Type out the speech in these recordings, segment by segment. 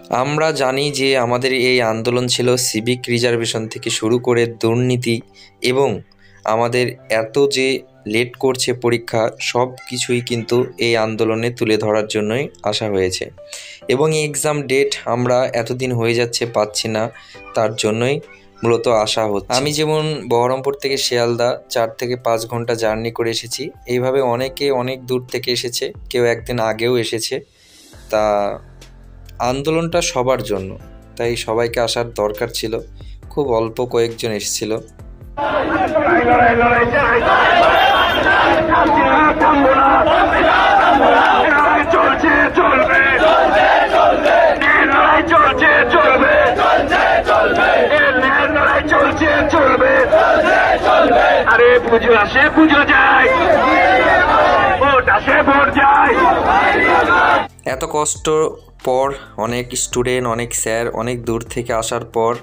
আমরা জানি যে আমাদের এই আন্দোলন ছিল সিভিক রিজার্ভেশন থেকে শুরু করে দুর্নীতি এবং আমাদের এত যে লেট করছে পরীক্ষা, সব কিছুই কিন্তু এই আন্দোলনে তুলে ধরার জন্যই আসা হয়েছে। এবং এই এক্সাম ডেট আমরা এতদিন হয়ে যাচ্ছে পাচ্ছি না, তার জন্যই মূলত আসা হচ্ছে। আমি যেমন বহরমপুর থেকে শিয়ালদা 4 থেকে 5 ঘন্টা জার্নি করে এসেছি, এইভাবে অনেকে অনেক দূর থেকে এসেছে, কেউ একদিন আগেও এসেছে। তা আন্দোলনটা সবার জন্য, তাই সবাইকে আসার দরকার ছিল। খুব অল্প কয়েকজন এসেছিল। আরে পুজো আসে পুজো যায়, ভোট আসে ভোট যায়। এত কষ্ট পর অনেক স্টুডেন্ট, অনেক স্যার অনেক দূর থেকে আসার পর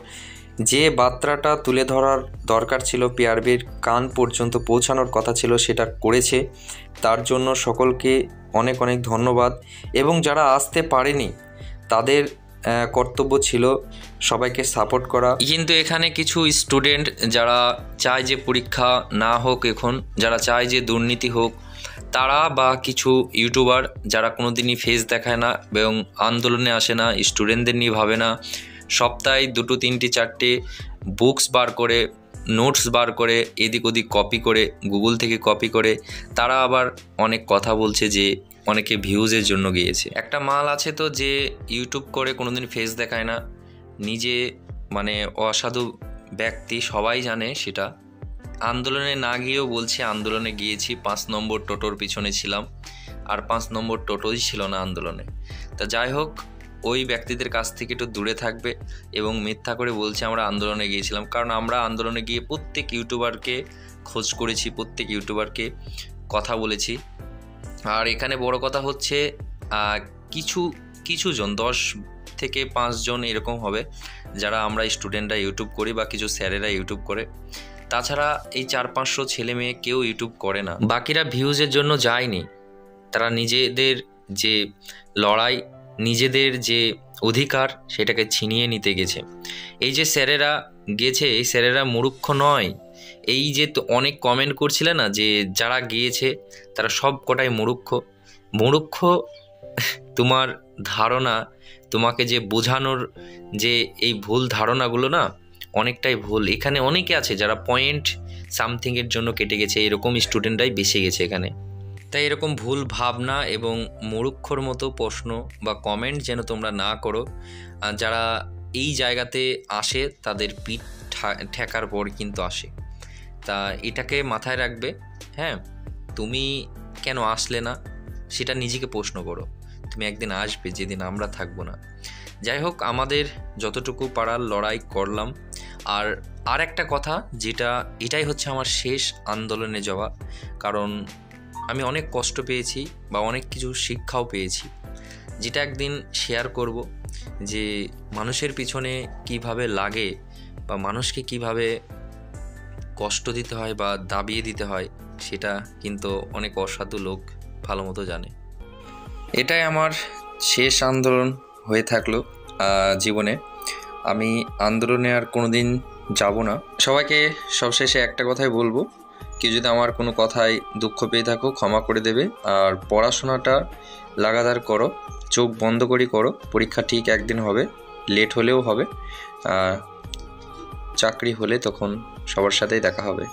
যে বার্তাটা তুলে ধরার দরকার ছিল, পিআরবির কান পর্যন্ত পৌঁছানোর কথা ছিল, সেটা করেছে। তার জন্য সকলকে অনেক অনেক ধন্যবাদ। এবং যারা আসতে পারেনি তাদের কর্তব্য ছিল সবাইকে সাপোর্ট করা। কিন্তু এখানে কিছু স্টুডেন্ট যারা চায় যে পরীক্ষা না হোক, এখন যারা চায় যে দুর্নীতি হোক, তারা বা কিছু ইউটিউবার যারা কোনো দিনই ফেস দেখায় না এবং আন্দোলনে আসে না, স্টুডেন্টদের নিয়ে ভাবে না, সপ্তাহে 2, 3, 4টে বুকস বার করে, নোটস বার করে, এদিক ওদিক কপি করে, গুগল থেকে কপি করে, তারা আবার অনেক কথা বলছে যে অনেকে ভিউজের জন্য গিয়েছে। একটা মাল আছে তো যে ইউটিউব করে কোনোদিন ফেস দেখায় না, নিজে মানে অসাধু ব্যক্তি, সবাই জানে সেটা। আন্দোলনে না গিয়েও বলছে আন্দোলনে গিয়েছি, 5 নম্বর টোটোর পিছনে ছিলাম, আর 5 নম্বর টোটোই ছিল না আন্দোলনে। তা যাই হোক, ওই ব্যক্তিদের কাছ থেকে একটু দূরে থাকবে এবং মিথ্যা করে বলছে আমরা আন্দোলনে গিয়েছিলাম। কারণ আমরা আন্দোলনে গিয়ে প্রত্যেক ইউটিউবারকে খোঁজ করেছি, প্রত্যেক ইউটিউবারকে কথা বলেছি। আর এখানে বড় কথা হচ্ছে কিছুজন 10 থেকে 5 জন এরকম হবে যারা আমরা স্টুডেন্টরা ইউটিউব করি বা কিছু স্যারেরা ইউটিউব করে। তাছাড়া এই 400-500 ছেলে মেয়ে কেউ ইউটিউব করে না। বাকিরা ভিউজের জন্য যায়নি, তারা নিজেদের যে লড়াই, নিজেদের যে অধিকার, সেটাকে ছিনিয়ে নিতে গেছে। এই যে স্যারেরা গেছে, এই স্যারেরা মূর্খ নয়। এই যে তো অনেক কমেন্ট করছিলে না যে যারা গিয়েছে তারা সব কটাই মূর্খ। তোমার ধারণা, তোমাকে যে বোঝানোর যে এই ভুল ধারণাগুলো না, অনেকটাই ভুল। এখানে অনেকে আছে যারা পয়েন্ট সামথিংয়ের জন্য কেটে গেছে, এরকম স্টুডেন্টরাই বেশি গেছে এখানে। তাই এরকম ভুল ভাবনা এবং মূর্খর মতো প্রশ্ন বা কমেন্ট যেন তোমরা না করো। যারা এই জায়গাতে আসে তাদের পিঠ ঠেকার পর কিন্তু আসে। তা এটাকে মাথায় রাখবে। হ্যাঁ, তুমি কেন আসলে না সেটা নিজেকে প্রশ্ন করো। তুমি একদিন আসবে যেদিন আমরা থাকবো না। যাই হোক, আমাদের যতটুকু পারার লড়াই করলাম। আর একটা কথা, এটাই হচ্ছে আমার শেষ আন্দোলনে যাওয়া। কারণ আমি অনেক কষ্ট পেয়েছি বা অনেক কিছু শিক্ষাও পেয়েছি, যেটা একদিন শেয়ার করব যে মানুষের পিছনে কিভাবে লাগে বা মানুষকে কিভাবে কষ্ট দিতে হয় বা দাবিয়ে দিতে হয়, সেটা কিন্তু অনেক অসাধু লোক ভালো মতো জানে। এটাই আমার শেষ আন্দোলন হয়ে থাকলো জীবনে। আমি আন্দোলনে আর কোনো দিন যাব না। সবাইকে সবশেষে একটা কথাই বলবো, কেউ যদি আমার কোনো কথায় দুঃখ পেয়ে থাকো ক্ষমা করে দেবে। আর পড়াশোনাটা লাগাতার করো, চোখ বন্ধ করে করো। পরীক্ষা ঠিক একদিন হবে, লেট হলেও হবে। চাকরি হলে তখন সবার সাথেই দেখা হবে।